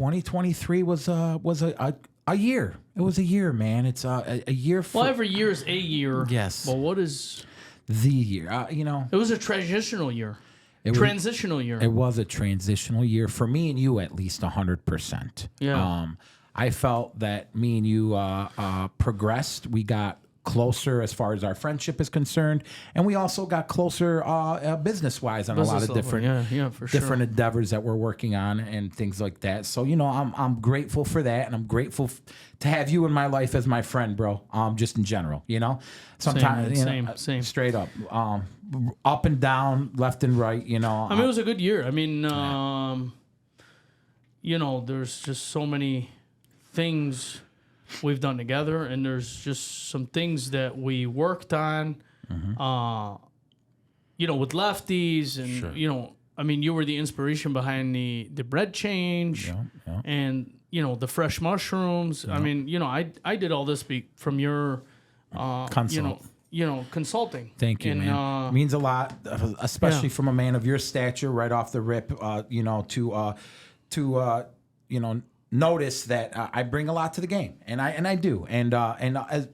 2023 was a year. It was a year, man. It's a year for... Well, every year is a year. Yes. Well, what is... The year, It was a transitional year. It was a transitional year for me and you, at least 100%. Yeah. I felt that me and you progressed. We got closer as far as our friendship is concerned, and we also got closer business-wise on a lot of different different endeavors that we're working on and things like that. So I'm grateful for that, and I'm grateful to have you in my life as my friend, bro. Just in general, sometimes same, straight up, up and down, left and right. I mean, it was a good year. I mean, there's just so many things we've done together, and there's just some things that we worked on, with lefties, and sure. I mean, you were the inspiration behind the bread change, and the fresh mushrooms. I mean, I did all this from your consulting. Thank you, man. It means a lot, especially from a man of your stature, right off the rip. To notice that I bring a lot to the game, and I do, and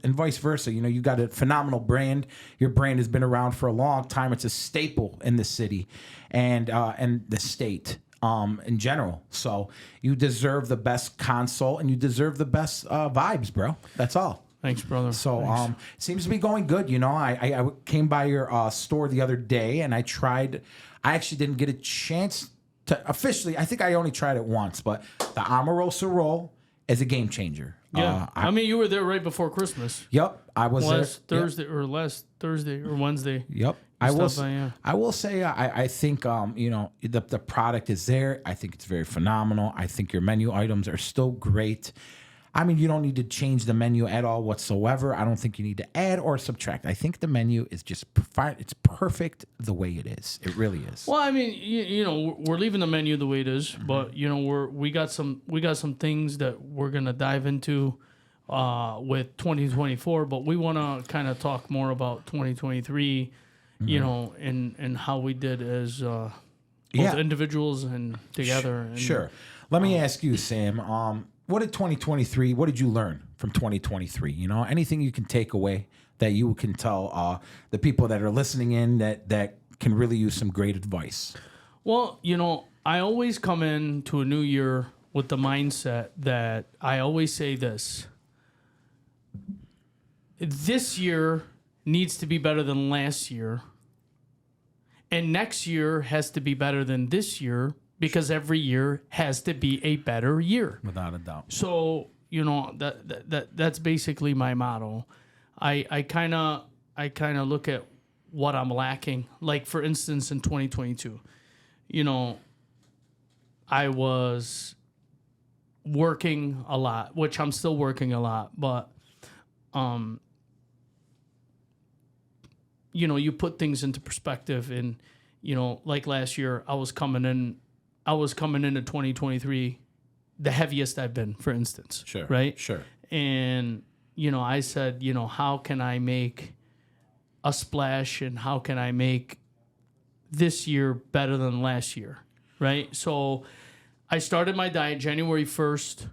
vice versa. You got a phenomenal brand. Your brand has been around for a long time. It's a staple in the city, and the state in general. So you deserve the best consult, and you deserve the best vibes, bro. That's all. Thanks, brother. So it seems to be going good. I came by your store the other day, and I tried. I actually didn't get a chance to officially. I think I only tried it once, but the Amorosa roll is a game changer. Yeah, I mean, you were there right before Christmas. Yep, I was last there. Thursday or last Thursday or Wednesday. Yep, I will say I think the product is there. I think it's very phenomenal. I think your menu items are still great. I mean, you don't need to change the menu at all whatsoever. I don't think you need to add or subtract. I think the menu is just fine. It's perfect the way it is. It really is. Well, I mean, we're leaving the menu the way it is, but we got some things that we're gonna dive into with 2024. But we want to kind of talk more about 2023, and how we did as both individuals and together. Sure. Let me ask you, Sam. What did 2023? What did you learn from 2023? Anything you can take away that you can tell the people that are listening in that can really use some great advice. Well, I always come into a new year with the mindset that I always say this: this year needs to be better than last year, and next year has to be better than this year. Because every year has to be a better year, without a doubt. So that's basically my motto. I kind of look at what I'm lacking. Like for instance, in 2022, I was working a lot, which I'm still working a lot, but you put things into perspective, and like last year, I was coming into 2023 the heaviest I've been, for instance. Sure. Right? Sure. And, I said, how can I make a splash, and how can I make this year better than last year? Right? So I started my diet January 1st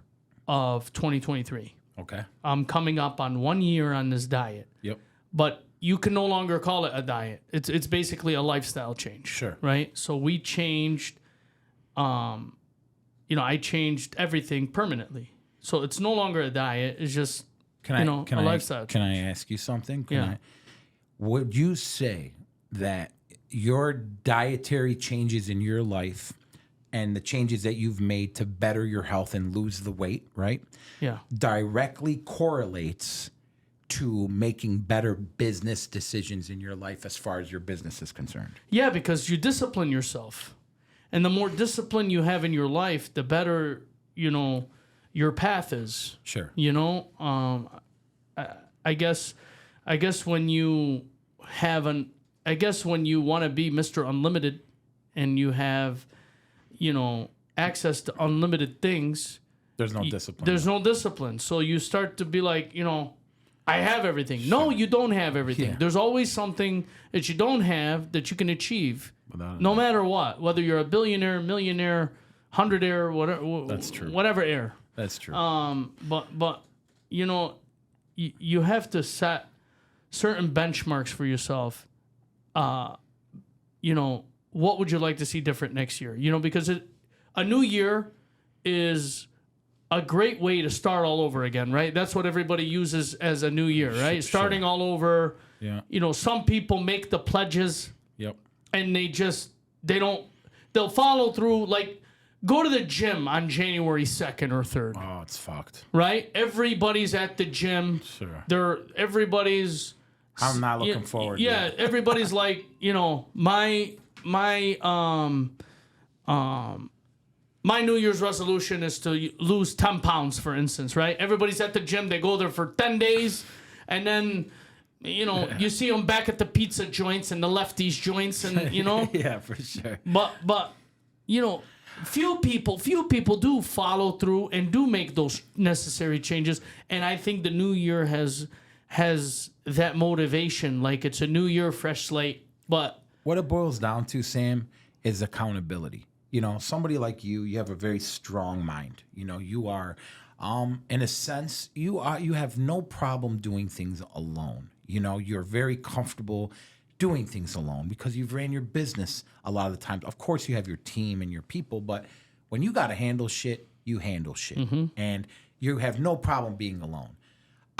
of 2023. Okay. I'm coming up on 1 year on this diet. Yep. But you can no longer call it a diet. It's basically a lifestyle change. Sure. Right? So we changed... I changed everything permanently. So it's no longer a diet. It's just, a lifestyle change. Can I ask you something? Yeah. Would you say that your dietary changes in your life and the changes that you've made to better your health and lose the weight, right? Yeah. Directly correlates to making better business decisions in your life as far as your business is concerned? Yeah, because you discipline yourself. And the more discipline you have in your life, the better, your path is. Sure. I guess when you want to be Mr. Unlimited and you have, access to unlimited things. There's no discipline. There's no discipline. So you start to be like, I have everything. Sure. No, you don't have everything. Yeah. There's always something that you don't have that you can achieve. No matter what, whether you're a billionaire, millionaire, 100 air, whatever. That's true. Whatever air. That's true. But you know, you have to set certain benchmarks for yourself. You know, what would you like to see different next year? You know, because a new year is a great way to start all over again, right? That's what everybody uses as a new year, right? Starting all over. Yeah. You know, some people make the pledges. Yep. And they'll follow through. Like, go to the gym on January 2nd or 3rd. Oh, it's fucked. Right? Everybody's at the gym. Sure. Everybody's. I'm not looking forward. Yeah, to everybody's like, you know, my New Year's resolution is to lose 10 pounds, for instance, right? Everybody's at the gym. They go there for 10 days, and then, you know, you see them back at the pizza joints and the lefties joints, and, you know. Yeah, for sure. But you know, few people do follow through and do make those necessary changes, and I think the new year has that motivation. Like, it's a new year, fresh slate. But what it boils down to, Sam, is accountability. You know, somebody like you have a very strong mind. You know, you are, in a sense, you have no problem doing things alone. You know, you're very comfortable doing things alone because you've ran your business a lot of the times. Of course, you have your team and your people, but when you got to handle shit, you handle shit. Mm-hmm. And you have no problem being alone.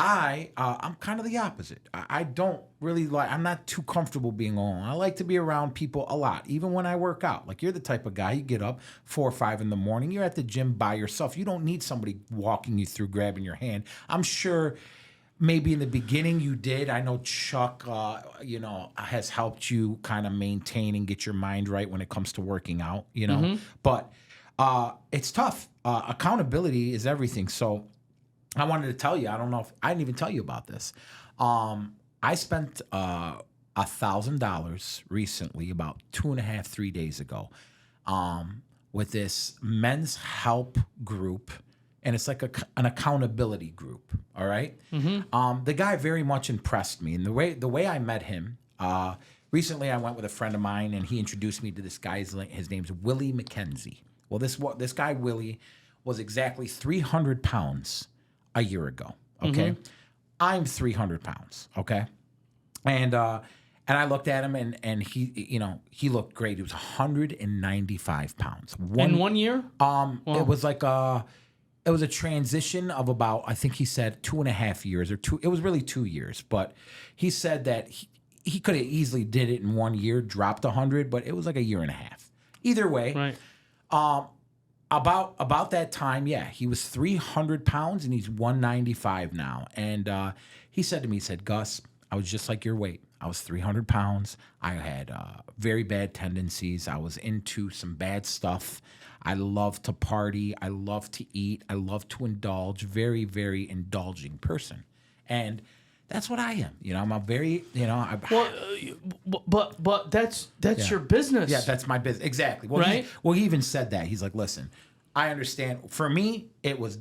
I'm kind of the opposite. I don't really I'm not too comfortable being alone. I like to be around people a lot, even when I work out. Like, you're the type of guy, you get up 4 or 5 in the morning, you're at the gym by yourself. You don't need somebody walking you through, grabbing your hand. I'm sure maybe in the beginning you did. I know Chuck, you know, has helped you kind of maintain and get your mind right when it comes to working out, you know. Mm-hmm. But it's tough. Accountability is everything. So I wanted to tell you, I don't know if I didn't even tell you about this. I spent $1,000 recently, about 2.5, 3 days ago, with this men's help group, and it's like an accountability group. All right. Mm-hmm. The guy very much impressed me, and the way I met him. Recently, I went with a friend of mine, and he introduced me to this guy. His name's Willie McKenzie. Well, this guy Willie was exactly 300 pounds a year ago. Okay. Mm-hmm. I'm 300 pounds. Okay. And I looked at him and he, you know, he looked great. He was 195 pounds. In 1 year? Wow. It was like it was a transition of about, I think he said 2.5 years it was really 2 years, but he said that he could have easily did it in 1 year, dropped 100, but it was like a year and a half. Either way. Right. About that time, yeah, he was 300 pounds and he's 195 now. And he said to me, he said, Gus, I was just like your weight. I was 300 pounds. I had very bad tendencies. I was into some bad stuff. I love to party. I love to eat. I love to indulge. Very, very indulging person. And that's what I am. You know, I'm a very, you know. But that's your business. Yeah, that's my business. Exactly. Well, right? He even said that. He's like, listen, I understand. For me, it was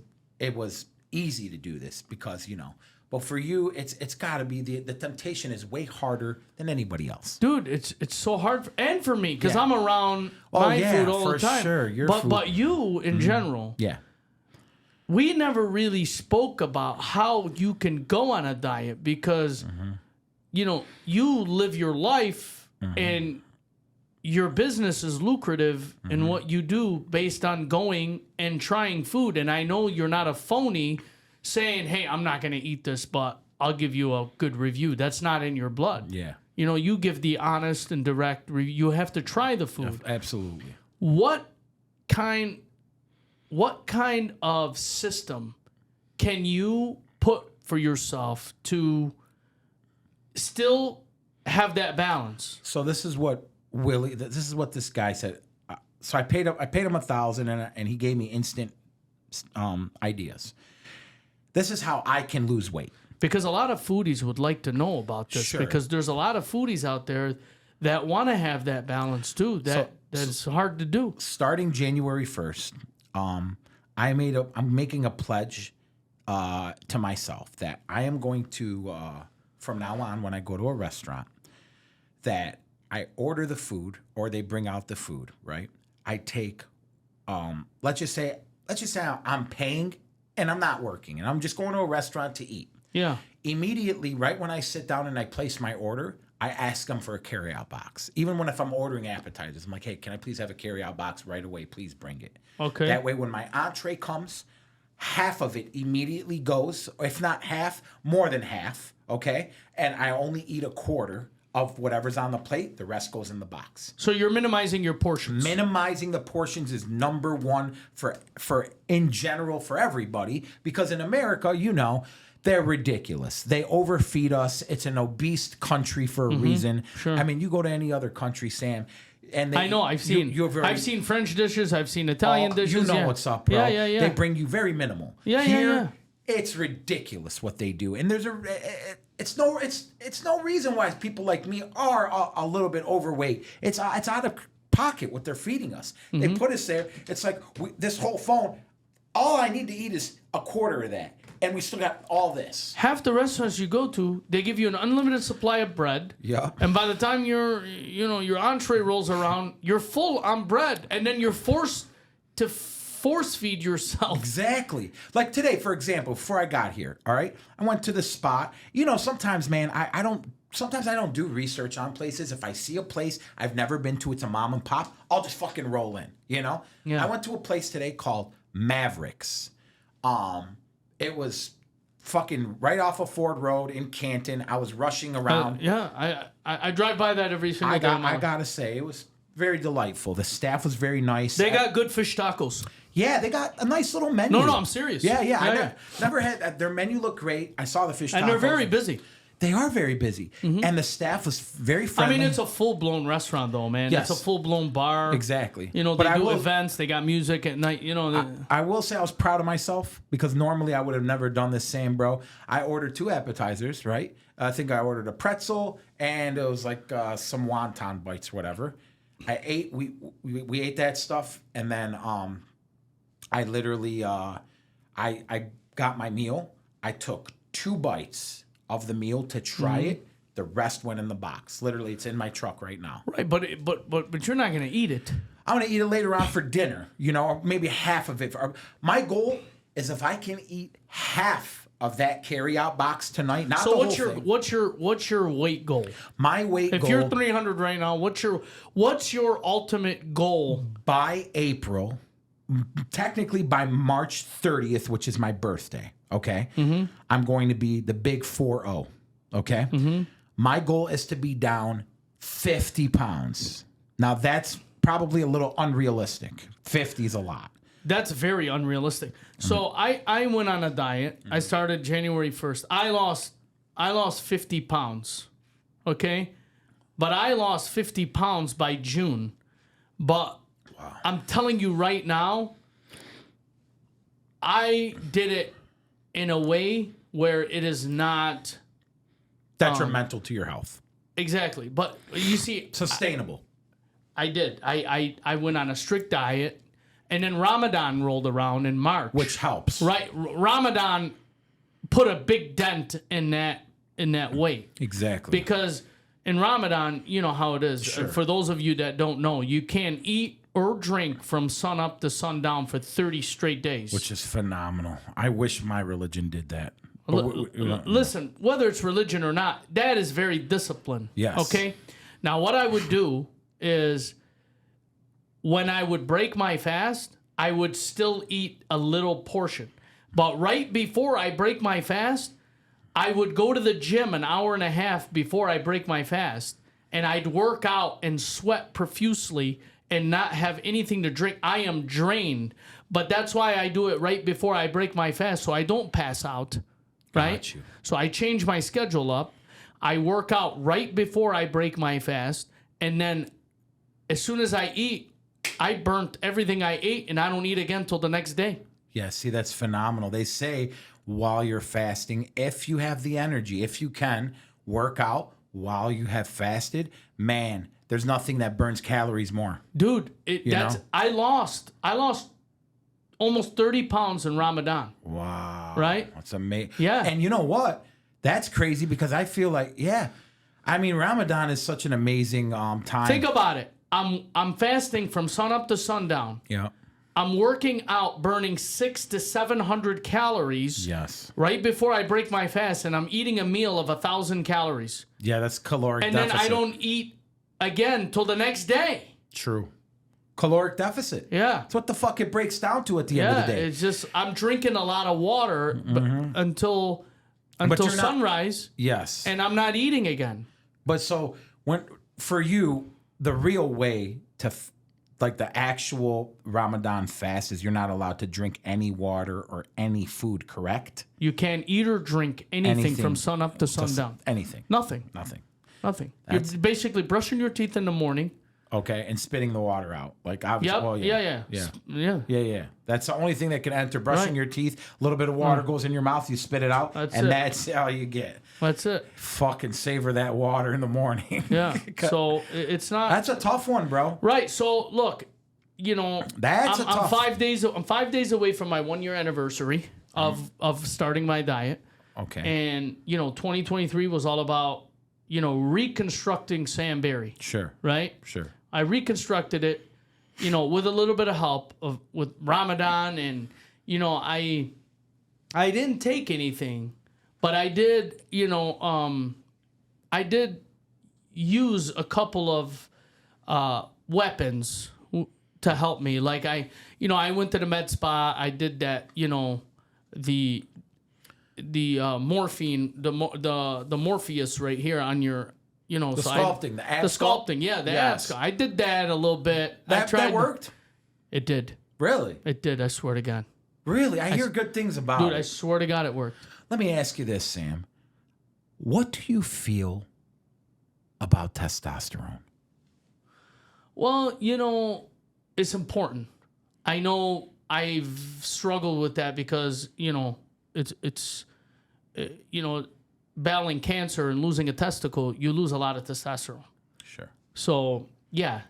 easy to do this because, you know. But for you, it's got to be the temptation is way harder than anybody else. Dude, it's so hard and for me because I'm around my food all the time. Sure, your food. But you in general. Yeah. We never really spoke about how you can go on a diet because, you know, you live your life and your business is lucrative in what you do based on going and trying food. And I know you're not a phony saying, hey, I'm not going to eat this, but I'll give you a good review. That's not in your blood. Yeah. You know, you give the honest and direct review. You have to try the food. Absolutely. What kind of system can you put for yourself to still have that balance? So this is what this guy said. So I paid him $1,000 and he gave me instant ideas. This is how I can lose weight. Because a lot of foodies would like to know about this. Sure. Because there's a lot of foodies out there that want to have that balance too. That's hard to do. Starting January 1st, I'm making a pledge to myself that I am going to from now on when I go to a restaurant that I order the food or they bring out the food, right? I take let's just say I'm paying and I'm not working and I'm just going to a restaurant to eat. Yeah. Immediately, right when I sit down and I place my order, I ask them for a carryout box. Even if I'm ordering appetizers, I'm like, hey, can I please have a carryout box right away? Please bring it. Okay. That way, when my entree comes, half of it immediately goes, if not half, more than half, okay? And I only eat a quarter of whatever's on the plate. The rest goes in the box. So you're minimizing your portions. Minimizing the portions is number one for in general for everybody, because in America, they're ridiculous. They overfeed us. It's an obese country for a reason. Sure. I mean, you go to any other country, Sam, and I know. I've seen. I've seen French dishes. I've seen Italian dishes. You know what's up, bro. Yeah. They bring you very minimal. Yeah. It's ridiculous what they do, and it's no reason why people like me are a little bit overweight. It's out of pocket what they're feeding us. They put us there. It's like this whole phone. All I need to eat is a quarter of that. And we still got all this. Half the restaurants you go to, they give you an unlimited supply of bread. Yeah. And by the time your entree rolls around, you're full on bread, and then you're forced to force feed yourself. Exactly. Like today, for example, before I got here, all right, I went to the spot. Sometimes, man, I don't do research on places. If I see a place I've never been to, it's a mom and pop, I'll just fucking roll in. Yeah. I went to a place today called Mavericks. It was fucking right off of Ford Road in Canton. I was rushing around. I drive by that every single day. I gotta say, it was very delightful. The staff was very nice. They got good fish tacos. Yeah, they got a nice little menu. No, I'm serious. Yeah. I never had their menu looked great. I saw the fish tacos. And they're very busy. They are very busy. And the staff was very friendly. I mean, it's a full-blown restaurant, though, man. Yes. It's a full-blown bar. Exactly. They do events. They got music at night. I will say I was proud of myself, because normally I would have never done this same, bro. I ordered 2 appetizers, right? I think I ordered a pretzel, and it was like some wonton bites, whatever. I ate. We ate that stuff, and then I literally I got my meal. I took 2 bites of the meal to try it. The rest went in the box. Literally, it's in my truck right now. Right, but you're not gonna eat it. I'm gonna eat it later on for dinner. Or maybe half of it. My goal is if I can eat half of that carryout box tonight. Not so the what's whole your thing. what's your weight goal? My weight goal. If you're 300 right now, what's your ultimate goal by April? Technically by March 30th, which is my birthday. Okay, I'm going to be the big 4-0. Okay, my goal is to be down 50 pounds. Now that's probably a little unrealistic. 50 is a lot. That's very unrealistic. So I went on a diet. I started January 1st. I lost 50 pounds. Okay, but I lost 50 pounds by June. But I'm telling you right now, I did it in a way where it is not detrimental to your health. Exactly. But you see, sustainable. I did. I went on a strict diet, and then Ramadan rolled around in March, which helps. Right. Ramadan put a big dent in that weight. Exactly. Because in Ramadan, you know how it is. Sure. For those of you that don't know, you can't eat or drink from sun up to sundown for 30 straight days. Which is phenomenal. I wish my religion did that. Listen, whether it's religion or not, that is very disciplined. Yes. Okay? Now, what I would do is when I would break my fast, I would still eat a little portion. But right before I break my fast, I would go to the gym an hour and a half before I break my fast, and I'd work out and sweat profusely and not have anything to drink. I am drained. But that's why I do it right before I break my fast, so I don't pass out. Right? Got you. So I change my schedule up. I work out right before I break my fast, and then as soon as I eat, I burnt everything I ate, and I don't eat again till the next day. Yeah, see, that's phenomenal. They say while you're fasting, if you have the energy, if you can, work out while you have fasted. Man, there's nothing that burns calories more. Dude, I lost almost 30 pounds in Ramadan. Wow. Right? That's amazing. Yeah. And you know what? That's crazy because I feel like, Ramadan is such an amazing time. Think about it. I'm fasting from sun up to sundown. Yeah. I'm working out, burning 600 to 700 calories. Yes. Right before I break my fast, and I'm eating a meal of 1,000 calories. Yeah, that's caloric and deficit. And then I don't eat again till the next day. True. Caloric deficit. Yeah. That's what the fuck it breaks down to at the end of the day. It's just I'm drinking a lot of water until sunrise. Yes. And I'm not eating again. But so for you, the real way to like the actual Ramadan fast is you're not allowed to drink any water or any food, correct? You can't eat or drink anything from sun up to sundown. Anything. Nothing. You're basically brushing your teeth in the morning. Okay, and spitting the water out. Like obviously. Yeah. That's the only thing that can enter. Brushing your teeth, a little bit of water goes in your mouth, you spit it out, that's all you get. That's it. Fucking savor that water in the morning. Yeah. So it's not. That's a tough one, bro. Right. So look, that's I'm 5 days. I'm 5 days away from my 1 year anniversary of starting my diet. Okay. And 2023 was all about reconstructing Sam Berry. Sure. Right. Sure. I reconstructed it, with a little bit of help with Ramadan, and I didn't take anything, but I did, I did use a couple of weapons to help me. Like I went to the med spa. I did that, the morphine, the Morpheus right here on your. The sculpting, the ab sculpting, yeah, the abs. I did that a little bit. That worked? It did. Really? It did, I swear to God. Really? I hear good things about it. Dude, I swear to God it worked. Let me ask you this, Sam. What do you feel about testosterone? Well, it's important. I know I've struggled with that because, it's battling cancer and losing a testicle, you lose a lot of testosterone. Sure. So yeah,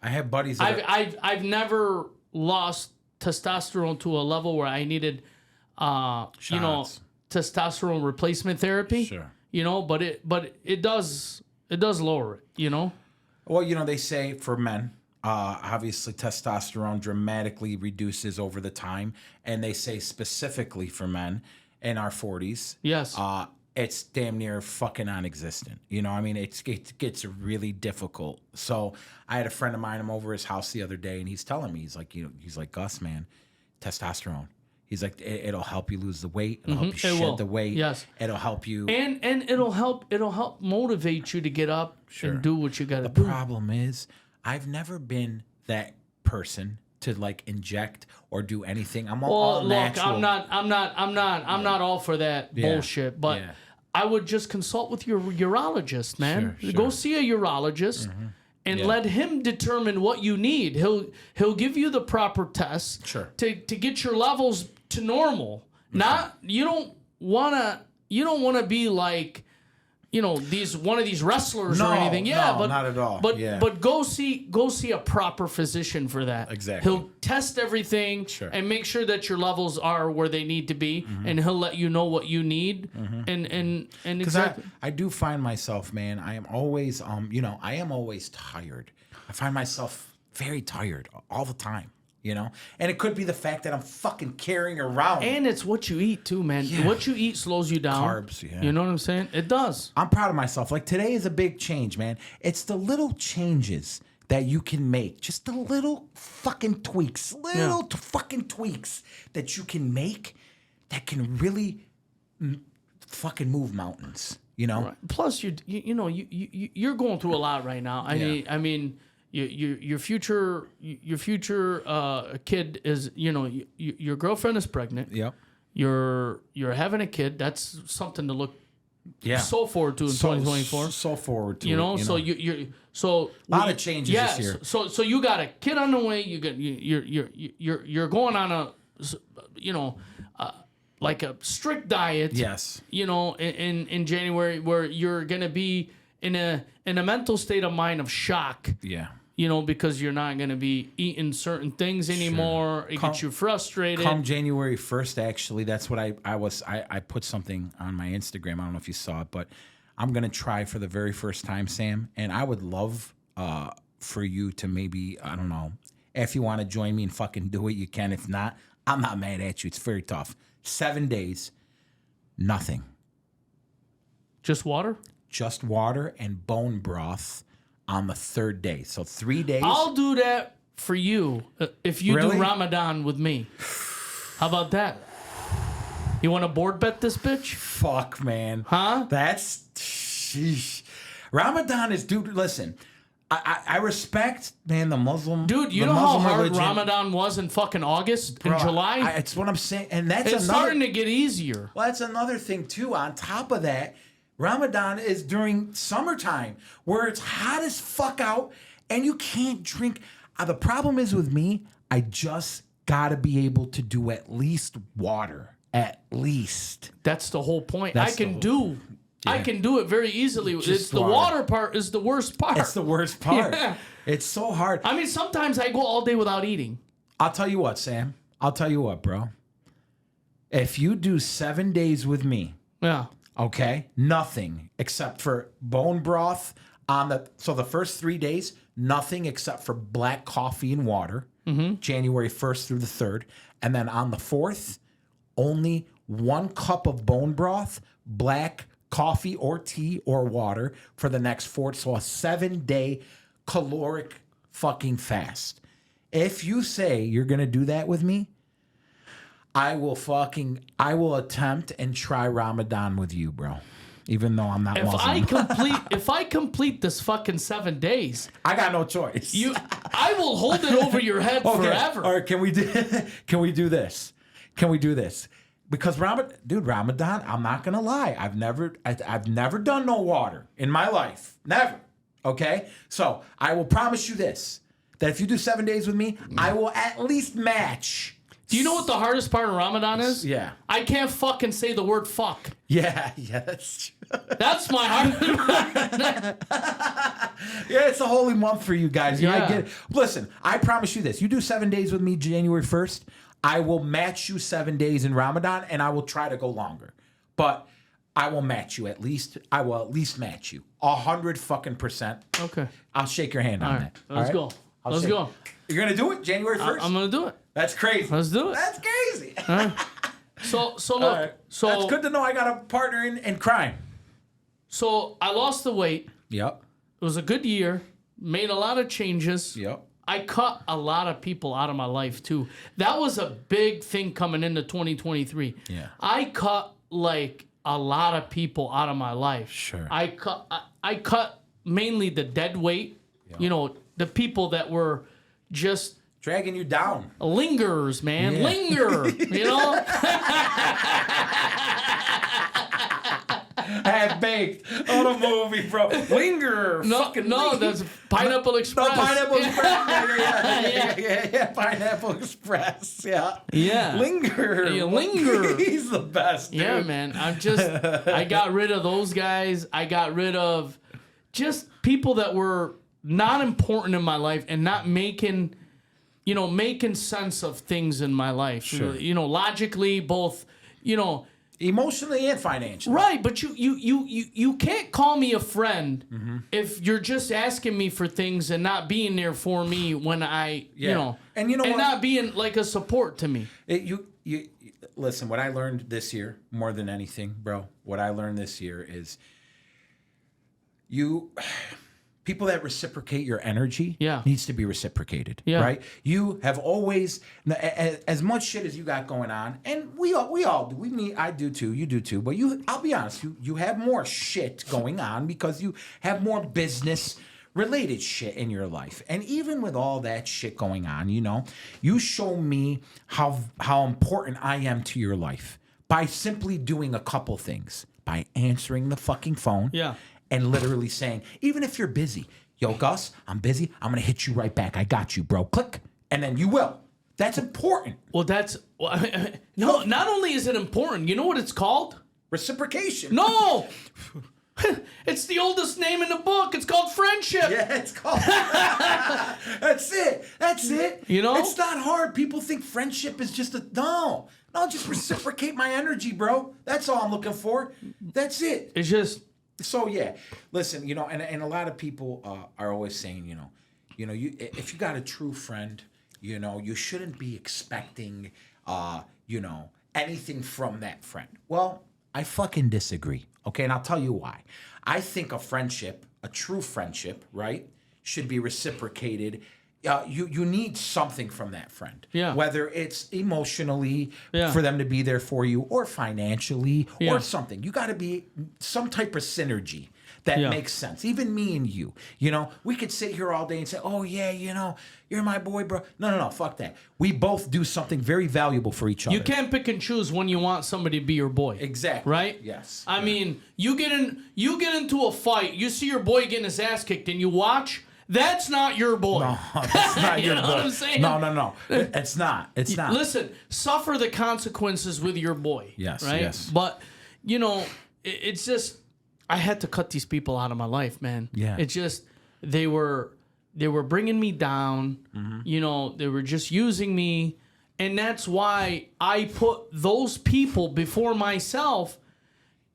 I have buddies. I've never lost testosterone to a level where I needed, testosterone replacement therapy. Sure. But it does lower it. Well, they say for men, obviously testosterone dramatically reduces over the time, and they say specifically for men in our 40s. Yes. It's damn near fucking non-existent. It gets really difficult. So I had a friend of mine, I'm over his house the other day, and he's telling me, he's like, Gus, man, testosterone. He's like, it'll help you lose the weight. It'll help you shed the weight. Yes. It'll help you. And it'll help motivate you to get up and do what you got to do. The problem is, I've never been that person to like inject or do anything. I'm all natural. I'm not all for that bullshit. But I would just consult with your urologist, man. Sure. Go see a urologist and let him determine what you need. He'll give you the proper tests to get your levels to normal. Not you don't wanna be like one of these wrestlers or anything. No, not at all. But go see a proper physician for that. Exactly. He'll test everything and make sure that your levels are where they need to be, and he'll let you know what you need. And exactly. I do find myself, man, I am always I am always tired. I find myself very tired all the time. And it could be the fact that I'm fucking carrying around. And it's what you eat too, man. Yeah. What you eat slows you down. Carbs, yeah. You know what I'm saying? It does. I'm proud of myself. Like today is a big change, man. It's the little changes that you can make. Just the little fucking tweaks. Fucking tweaks that you can make that can really fucking move mountains. Right. Plus, you're going through a lot right now. I mean. Your future kid is your girlfriend is pregnant. Yep. You're having a kid. That's something to look so forward to in 2024. So forward to So you're a lot of changes this year. So you got a kid on the way. You're going on a like a strict diet. Yes. In January, where you're gonna be in a mental state of mind of shock. Yeah. Because you're not going to be eating certain things anymore. It gets you frustrated. Come January 1st, actually, that's what I put something on my Instagram. I don't know if you saw it, but I'm going to try for the very first time, Sam. And I would love for you to maybe, I don't know, If you want to join me and fucking do it, you can. If not, I'm not mad at you. It's very tough. 7 days, nothing. Just water? Just water and bone broth on the 3rd day. So 3 days. I'll do that for you if you Really? do Ramadan with me. How about that? You want to board bet this bitch? Fuck, man. Huh? That's... Sheesh. Ramadan is... Dude, listen. I respect, man, the Muslim... Dude, you the know how Muslim hard religion. Ramadan was in fucking August Bro, and July? It's what I'm saying. And that's It's another... starting to get easier. Well, that's another thing, too. On top of that, Ramadan is during summertime where it's hot as fuck out and you can't drink. The problem is with me, I just got to be able to do at least water. At least. That's the whole point. That's I can do it very easily. Just It's the water part is the worst part. It's the worst part. Yeah. It's so hard. I mean, sometimes I go all day without eating. I'll tell you what, Sam. I'll tell you what, bro. If you do 7 days with me, Yeah. okay, nothing except for bone broth on the first 3 days, nothing except for black coffee and water, January 1st through the 3rd. And then on the 4th, only 1 cup of bone broth, black coffee or tea or water for the next 4. So a 7-day caloric fucking fast. If you say you're going to do that with me, I will attempt and try Ramadan with you, bro. Even though I'm not Muslim. If I complete this fucking 7 days, I got no choice. I will hold it over your head forever. All right, can we do this? Can we do this? Because Ramadan, I'm not gonna lie. I've never done no water in my life. Never. Okay? So I will promise you this. That if you do 7 days with me, I will at least match. Do you know what the hardest part of Ramadan is? Yeah. I can't fucking say the word fuck. Yeah, that's true. That's my hardest part. Yeah, it's a holy month for you guys. You know, I Yeah. get it. Listen, I promise you this. You do 7 days with me January 1st, I will match you 7 days in Ramadan, and I will try to go longer. But I will match you at least. I will at least match you 100%. Okay. I'll shake your hand on All right. that. Let's go. Let's go. You're gonna do it January 1st. I'm gonna do it. That's crazy. Let's do it. That's crazy. So look. All right. So That's good to know. I got a partner in crime. So I lost the weight. Yep. It was a good year. Made a lot of changes. Yep. I cut a lot of people out of my life too. That was a big thing coming into 2023. Yeah. I cut like a lot of people out of my life. Sure. I cut mainly the dead weight. Yeah. You know, the people that were just Dragging you down. lingerers, man. Yeah. Linger. You know? Half baked on a movie, bro. Linger. No, that's Pineapple Express. No, Pineapple Express. Yeah. Pineapple Express. Yeah. Yeah. Linger. Yeah, Linger. He's the best, dude. Yeah, man. I got rid of those guys. I got rid of just people that were not important in my life and not making sense of things in my life. Sure. Logically, both, Emotionally and financially. right, but you can't call me a friend if you're just asking me for things and not being there for me when I, And you know what? not being like a support to me. You listen, what I learned this year, more than anything, bro, what I learned this year is people that reciprocate your energy needs to be reciprocated, right? You have always, as much shit as you got going on, and we all do. I do too. You do too. But I'll be honest, you have more shit going on because you have more business related shit in your life. And even with all that shit going on, you show me how important I am to your life by simply doing a couple things, by answering the fucking phone. Yeah. And literally saying, even if you're busy, yo, Gus, I'm busy. I'm going to hit you right back. I got you, bro. Click. And then you will. That's important. Well, no, not only is it important, you know what it's called? Reciprocation. No! It's the oldest name in the book. It's called friendship. Yeah, it's called. That's it. It's not hard. People think friendship is just no, just reciprocate my energy, bro. That's all I'm looking for. That's it. It's just... So yeah, listen, and a lot of people are always saying, if you got a true friend, You know, you shouldn't be expecting, anything from that friend. Well, I fucking disagree. Okay, and I'll tell you why. I think a friendship, a true friendship, right, should be reciprocated. You need something from that friend. Yeah. Whether it's emotionally for them to be there for you, or financially, or something. You got to be some type of synergy that makes sense. Even me and you, we could sit here all day and say, "Oh yeah, you're my boy, bro." No, fuck that. We both do something very valuable for each other. You can't pick and choose when you want somebody to be your boy. Exactly. Right? Yes. I mean, you get into a fight, you see your boy getting his ass kicked, and you watch. That's not your boy. No, that's not your boy. What I'm saying? No. It's not. It's not. Listen, suffer the consequences with your boy. Yes, right? yes. But, it's just, I had to cut these people out of my life, man. Yeah. It's just, they were bringing me down. Mm-hmm. They were just using me. And that's why I put those people before myself.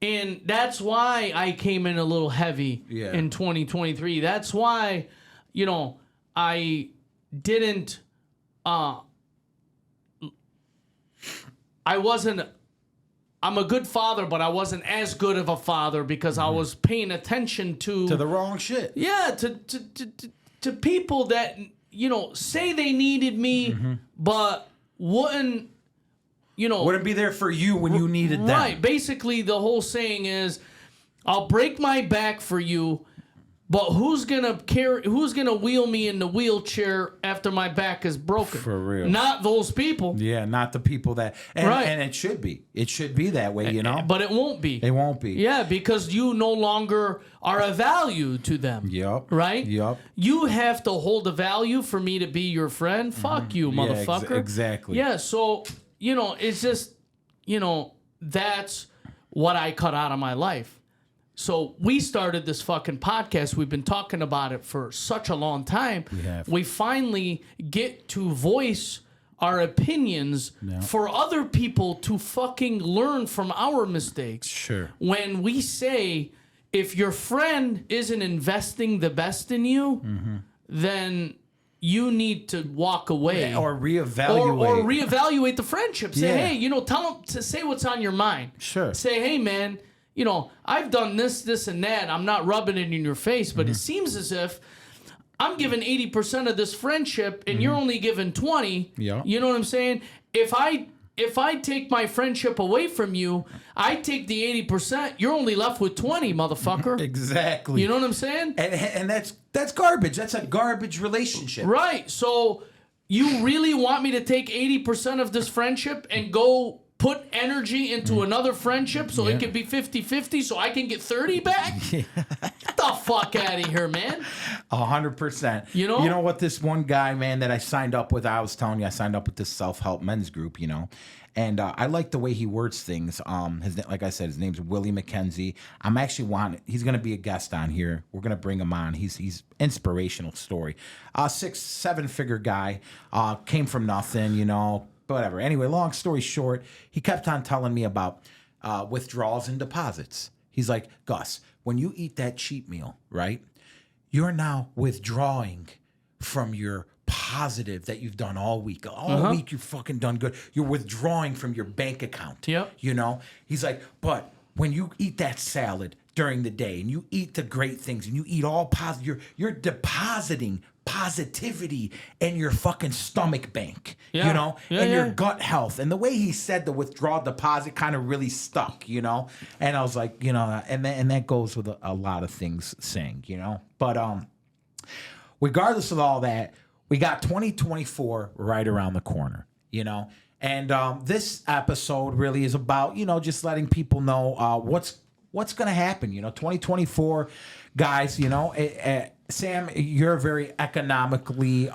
And that's why I came in a little heavy in 2023. That's why, I didn't, I'm a good father, but I wasn't as good of a father because I was paying attention to the wrong shit. Yeah, to people that, say they needed me, but wouldn't be there for you when you needed them. Right. Basically, the whole saying is, I'll break my back for you, but who's gonna wheel me in the wheelchair after my back is broken? For real. Not those people. Yeah, not the people that... And it should be. It should be that way, But it won't be. It won't be. Yeah, because you no longer are a value to them. Yup. Right? Yup. You have to hold a value for me to be your friend. Fuck you, motherfucker. Exactly. Yeah, so... it's just, that's what I cut out of my life. So we started this fucking podcast. We've been talking about it for such a long time. We have. We finally get to voice our opinions for other people to fucking learn from our mistakes. Sure. When we say, if your friend isn't investing the best in you, then... you need to walk away. Or reevaluate. Or reevaluate the friendship. Say, Yeah. hey, tell them to say what's on your mind. Sure. Say, hey, man, I've done this, and that. I'm not rubbing it in your face, but it seems as if I'm giving 80% of this friendship, and you're only giving 20. Yeah. You know what I'm saying? If I take my friendship away from you, I take the 80%. You're only left with 20, motherfucker. Exactly. You know what I'm saying? And that's garbage. That's a garbage relationship. Right. So you really want me to take 80% of this friendship and go put energy into another friendship so it can be 50-50 so I can get 30 back? Get the fuck out of here, man. 100%. You know what, this one guy, man, that I signed up with, I was telling you, I signed up with this self-help men's group, and I like the way he words things. Like I said, his name's Willie McKenzie. He's going to be a guest on here. We're going to bring him on. He's inspirational story. 6-7 figure guy, came from nothing, whatever. Anyway, long story short, he kept on telling me about withdrawals and deposits. He's like, Gus, when you eat that cheat meal, right, you're now withdrawing from your positive that you've done all week. All week you've fucking done good. You're withdrawing from your bank account. Yep. He's like, but when you eat that salad during the day and you eat the great things and you eat all positive, you're depositing positivity in your fucking stomach bank, and your gut health. And the way he said the withdrawal deposit kind of really stuck, and I was like, and that goes with a lot of things saying, but regardless of all that, we got 2024 right around the corner, and this episode really is about, just letting people know what's going to happen, 2024, guys, Sam, you're a very economically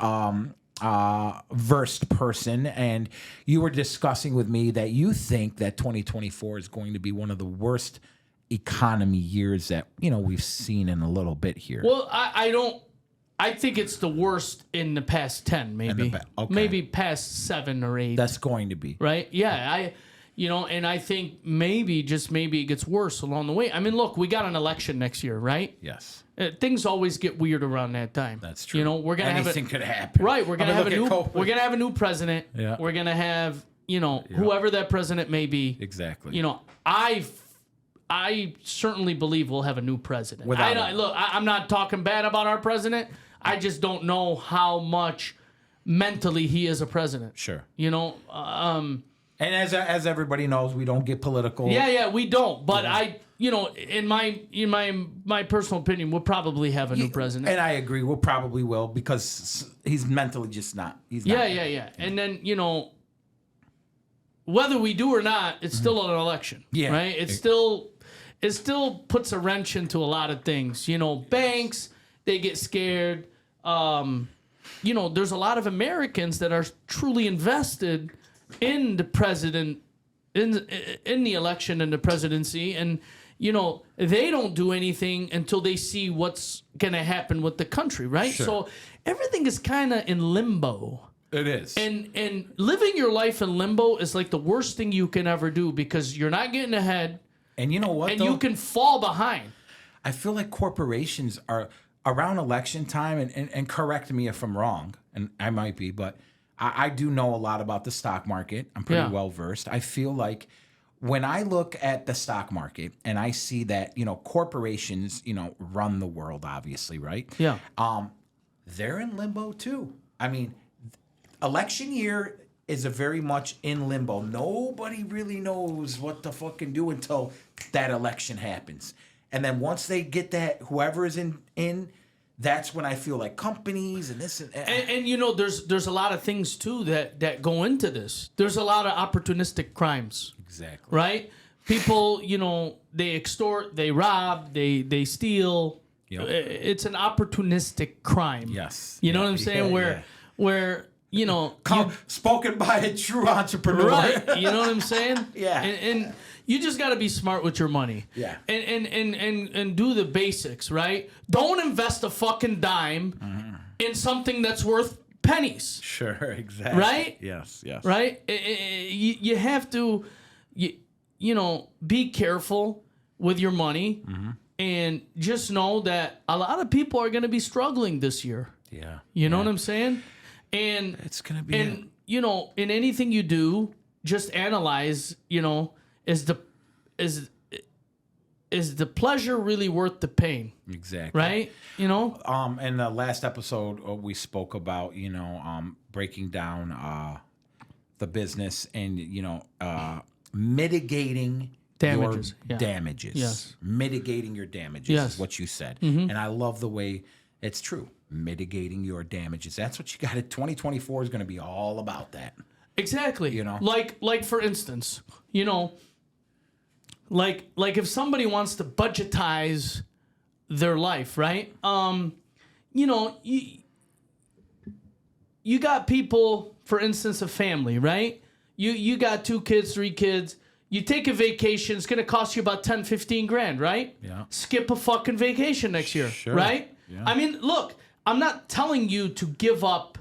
versed person, and you were discussing with me that you think that 2024 is going to be one of the worst economy years that, we've seen in a little bit here. Well, I think it's the worst in the past 10, maybe. Okay. Maybe past 7 or 8. That's going to be. Right? Yeah, You know, and I think maybe, just maybe, it gets worse along the way. I mean, look, we got an election next year, right? Yes. Things always get weird around that time. That's true. You know, we're gonna Anything have could happen. Right, we're gonna have a new president. Yeah. We're gonna have, you know, whoever that president may be. Exactly. You know, I certainly believe we'll have a new president. I'm not talking bad about our president. I just don't know how much mentally he is a president. Sure. You know, and as everybody knows, we don't get political. Yeah, we don't. But you know, in my personal opinion, we'll probably have a new president. And I agree, we'll probably will, because he's mentally just not. He's not. Yeah. And then, you know, whether we do or not, it's still an election. Yeah. Right? It still puts a wrench into a lot of things. You know, banks, they get scared. You know, there's a lot of Americans that are truly invested in the president, in the election and the presidency, and you know, they don't do anything until they see what's gonna happen with the country, right? Sure. So everything is kind of in limbo. It is. And living your life in limbo is like the worst thing you can ever do, because you're not getting ahead. And you know what? And you can fall behind. I feel like corporations are around election time, and correct me if I'm wrong, and I might be, but I do know a lot about the stock market. I'm pretty well versed. I feel like when I look at the stock market and I see that, you know, corporations, you know, run the world, obviously, right? Yeah. They're in limbo too. I mean, election year is a very much in limbo. Nobody really knows what to fucking do until that election happens. And then once they get that, whoever is in, that's when I feel like companies and this and you know, there's a lot of things too that go into this. There's a lot of opportunistic crimes. Exactly. Right? People, you know, they extort, they rob, they steal. Yep. It's an opportunistic crime. Yes. You know what I'm saying? Where you know, spoken by a true entrepreneur. Right. You know what I'm saying? Yeah. And you just got to be smart with your money. Yeah. And do the basics, right? Don't invest a fucking dime in something that's worth pennies. Sure, exactly. Right? Yes. Right? You have to, you know, be careful with your money, and just know that a lot of people are going to be struggling this year. Yeah. You know what I'm saying? And it's going to be you know, in anything you do, just analyze, you know, is the pleasure really worth the pain? Exactly. Right? You know? In the last episode, we spoke about, you know, breaking down the business and, you know, mitigating damages. Your damages. Yes. Mitigating your damages is what you said. And I love the way it's true. Mitigating your damages. That's what you got. 2024 is going to be all about that. Exactly. You know? Like for instance, you know, like if somebody wants to budgetize their life, right? You know, you got people, for instance, a family, right? You got 2 kids, 3 kids. You take a vacation, it's going to cost you about 10, 15 grand, right? Yeah. Skip a fucking vacation next year, right? Yeah. I mean, look, I'm not telling you to give up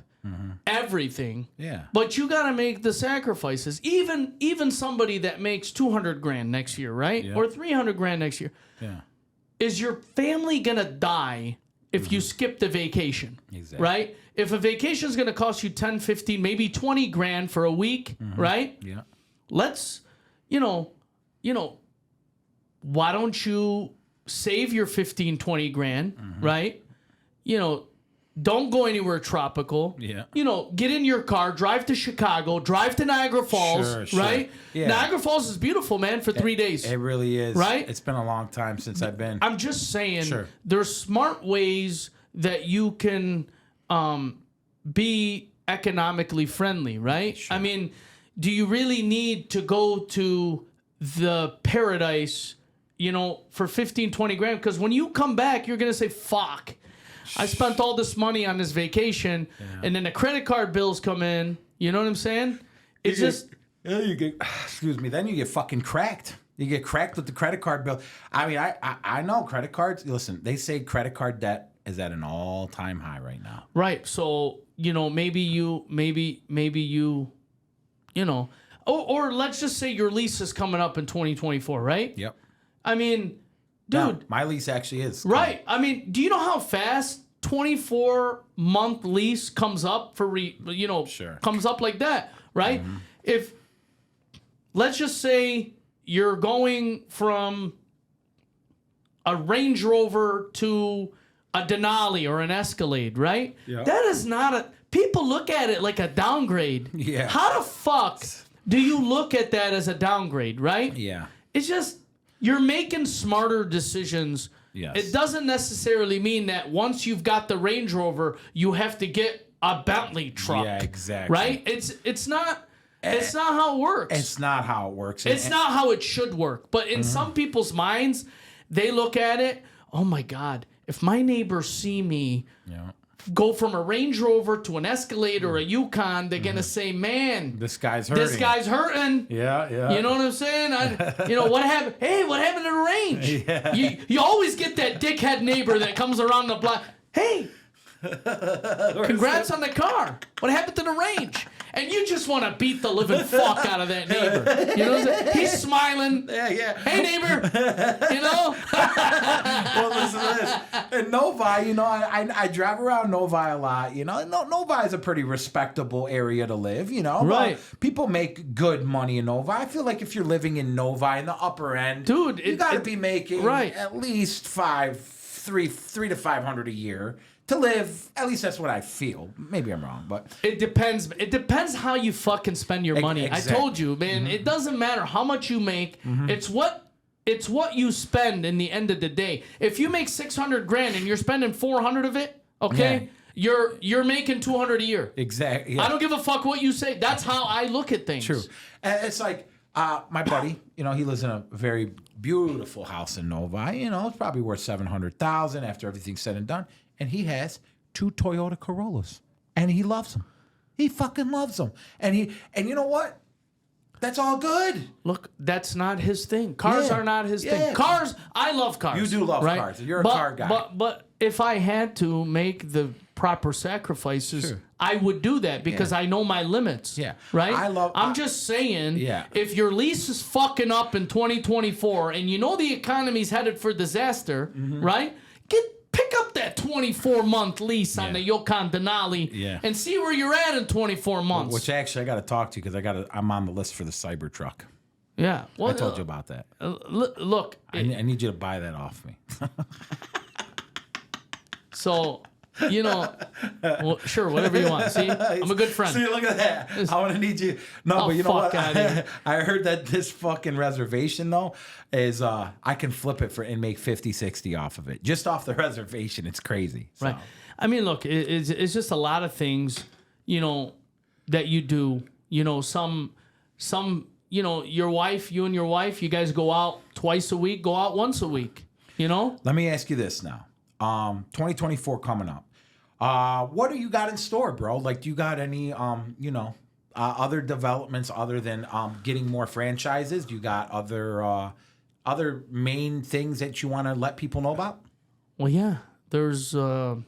everything. Yeah. But you got to make the sacrifices. Even somebody that makes 200 grand next year, right? Yeah. Or 300 grand next year. Yeah. Is your family going to die if you skip the vacation? Exactly. Right? If a vacation is going to cost you 10, 15, maybe 20 grand for a week, right? Yeah. Let's, you know, why don't you save your 15, 20 grand, right? You know, don't go anywhere tropical. Yeah. You know, get in your car, drive to Chicago, drive to Niagara Falls, Sure. right? Yeah. Niagara Falls is beautiful, man, for 3 days. It really is. Right? It's been a long time since I've been. I'm just saying, there's smart ways that you can be economically friendly, right? Sure. I mean, do you really need to go to the paradise, you know, for 15, 20 grand? Because when you come back, you're going to say, fuck, I spent all this money on this vacation, and then the credit card bills come in. You know what I'm saying? It's you get, excuse me, then you get fucking cracked. You get cracked with the credit card bill. I mean, I know credit cards. Listen, they say credit card debt is at an all-time high right now. Right. So, you know, maybe you know, or let's just say your lease is coming up in 2024, right? Yep. I mean, dude. No, my lease actually is. Right. I mean, do you know how fast 24-month lease comes up for, Sure. comes up like that, right? If, let's just say you're going from a Range Rover to a Denali or an Escalade, right? Yeah. That is not people look at it like a downgrade. Yeah. How the fuck do you look at that as a downgrade, right? Yeah. It's just, you're making smarter decisions. Yes. It doesn't necessarily mean that once you've got the Range Rover, you have to get a Bentley truck. Yeah, exactly. Right? It's not how it works. It's not how it works. It's not how it should work. But in some people's minds, they look at it, oh my God, if my neighbors see me go from a Range Rover to an Escalade or a Yukon, they're going to say, man, this guy's hurting. This guy's hurting. Yeah. You know what I'm saying? What happened? Hey, what happened to the range? Yeah. You always get that dickhead neighbor that comes around the block. Hey, congrats on the car. What happened to the range? And you just want to beat the living fuck out of that neighbor. You know what I'm saying? He's smiling. Yeah. Hey, neighbor. You know? Well, listen to this. In Novi, I drive around Novi a lot. Novi is a pretty respectable area to live, Right. But people make good money in Novi. I feel like if you're living in Novi in the upper end, dude, you got to be making at least three to $500 a year to live. At least that's what I feel. Maybe I'm wrong, but it depends. It depends how you fucking spend your money. Exactly. I told you, man. It doesn't matter how much you make. It's what you spend in the end of the day. If you make $600,000 and you're spending $400 of it, okay, you're making $200 a year. Exactly. Yeah. I don't give a fuck what you say. That's how I look at things. True. And it's like my buddy. He lives in a very beautiful house in Novi. It's probably worth $700,000 after everything's said and done. And he has 2 Toyota Corollas, and he loves them. He fucking loves them. And you know what? That's all good. Look, that's not his thing. Cars are not his thing. Cars, I love cars. You do love cars. You're a car guy. But if I had to make the proper sacrifices, I would do that because I know my limits. Yeah. Right? I'm I- just saying, Yeah. if your lease is fucking up in 2024 and you know the economy's headed for disaster, right? Pick up that 24-month lease on the Yukon Denali and see where you're at in 24 months. Which actually I got to talk to you because I'm on the list for the Cybertruck. Yeah. Well, I told you about that. Look. I need you to buy that off me. So, well, sure, whatever you want. See, I'm a good friend. See, look at that. I want to need you. No, but you know what? I heard that this fucking reservation, though, is I can flip it and make 50, 60 off of it. Just off the reservation. It's crazy. So. Right. I mean, look, it's just a lot of things, that you do. Some, you and your wife, you guys go out twice a week, go out once a week, Let me ask you this now. 2024 coming up. What do you got in store, bro? Like, do you got any, other developments other than getting more franchises? Do you got other main things that you want to let people know about? Well, yeah. There's, first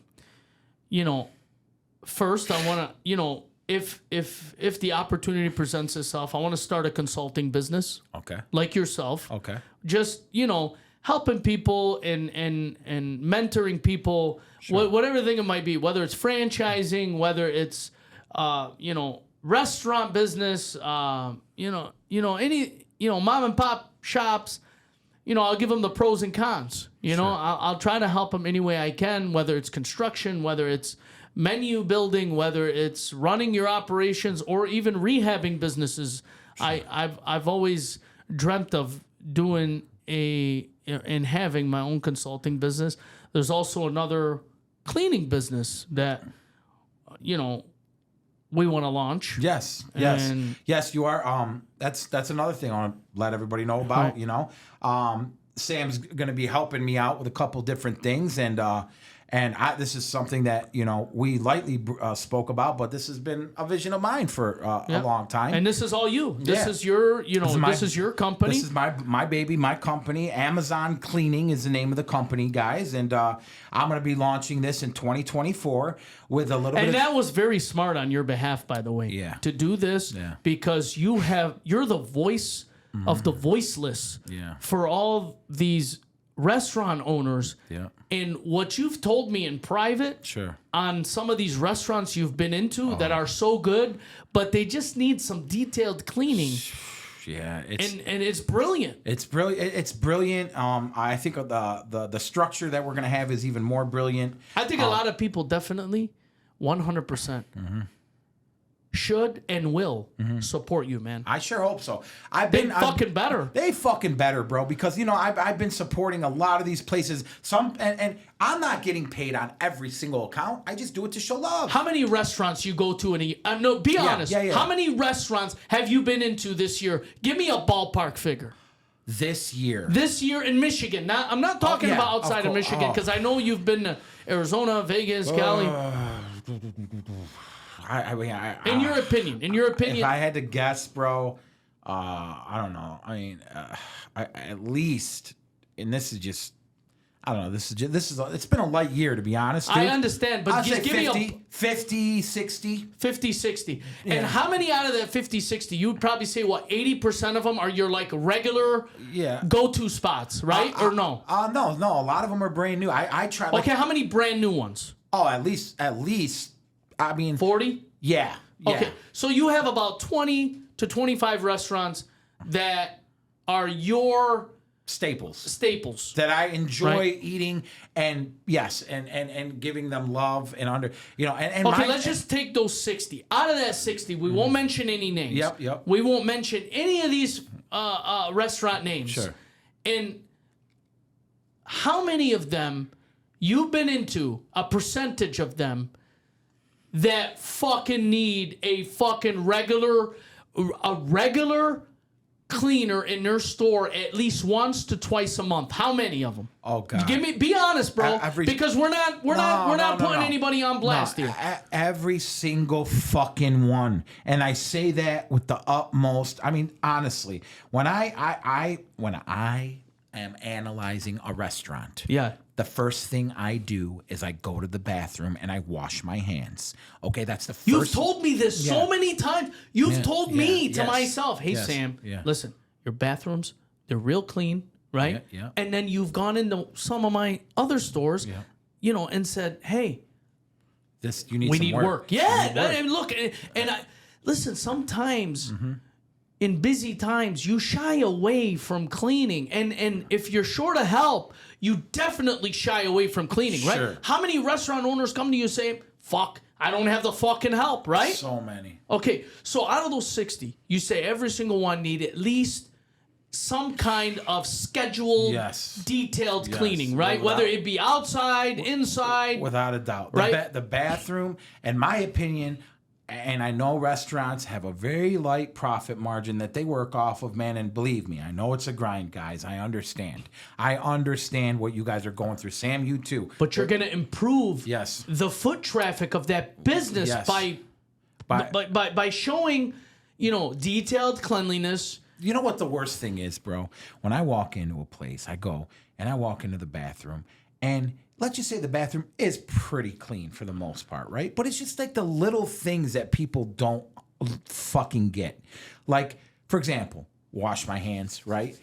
I want to, if the opportunity presents itself, I want to start a consulting business. Okay. Like yourself. Okay. Just, helping people and mentoring people, whatever thing it might be, whether it's franchising, whether it's, restaurant business, any, mom and pop shops, I'll give them the pros and cons. I'll try to help them any way I can, whether it's construction, whether it's menu building, whether it's running your operations or even rehabbing businesses. Sure. I've always dreamt of doing and having my own consulting business. There's also another cleaning business that, we want to launch. Yes. You are. That's another thing I want to let everybody know about. Right. Sam's going to be helping me out with a couple different things, and And this is something that, we lightly spoke about, but this has been a vision of mine for a long time. And this is all you. This is your, this is your company. This is my baby, my company. Amazon Cleaning is the name of the company, guys. And I'm going to be launching this in 2024 with a little bit. And that was very smart on your behalf, by the way. Yeah. To do this because you're the voice of the voiceless for all these restaurant owners. Yeah. And what you've told me in private on some of these restaurants you've been into that are so good, but they just need some detailed cleaning. Yeah, and it's brilliant. It's brilliant. It's brilliant. I think the structure that we're gonna have is even more brilliant. I think a lot of people definitely, 100%. Should and will support you, man. I sure hope so. They fucking better. They fucking better, bro. Because I've been supporting a lot of these places. And I'm not getting paid on every single account. I just do it to show love. How many restaurants you go to in a? No, be honest. How many restaurants have you been into this year? Give me a ballpark figure. This year in Michigan. I'm not talking about outside of Michigan because I know you've been to Arizona, Vegas, Cali. In your opinion, if I had to guess, bro, I don't know. I mean, at least, and this is just, I don't know. This is it's been a light year, to be honest, dude. I understand, but just give 50, me 50, 60. 50, 60. Yeah. And how many out of that 50, 60, you would probably say, 80% of them are your, regular go-to spots, right? Or no? No. A lot of them are brand new. I try. Okay, how many brand new ones? Oh, at least, I mean... 40? Yeah. Okay, so you have about 20 to 25 restaurants that are your... Staples. That I enjoy eating, and yes, and giving them love and Okay, let's just take those 60. Out of that 60, we won't mention any names. Yep. We won't mention any of these restaurant names. Sure. And how many of them you've been into, a percentage of them, that fucking need a fucking regular cleaner in their store at least once to twice a month? How many of them? Oh God! Be honest, bro. Because we're not putting anybody on blast here. Every single fucking one, and I say that with the utmost. I mean, honestly, when I am analyzing a restaurant, the first thing I do is I go to the bathroom and I wash my hands. Okay, that's the first. You've told me this so many times. You've told me to myself, hey, Sam, listen, your bathrooms, they're real clean, right? Yeah. And then you've gone into some of my other stores, and said, hey, we need work. Yeah, and look, and listen, sometimes... In busy times, you shy away from cleaning. And if you're short of help, you definitely shy away from cleaning, right? Sure. How many restaurant owners come to you saying, fuck, I don't have the fucking help, right? So many. Okay, so out of those 60, you say every single one need at least some kind of scheduled, detailed cleaning, right? Whether it be outside, inside. Without a doubt. Right? The bathroom, in my opinion... And I know restaurants have a very light profit margin that they work off of, man. And believe me, I know it's a grind, guys. I understand. I understand what you guys are going through. Sam, you too. But you're going to improve the foot traffic of that business by showing, detailed cleanliness. You know what the worst thing is, bro? When I walk into a place, I go and I walk into the bathroom and... Let's just say the bathroom is pretty clean for the most part, right? But it's just like the little things that people don't fucking get. Like, for example, wash my hands, right?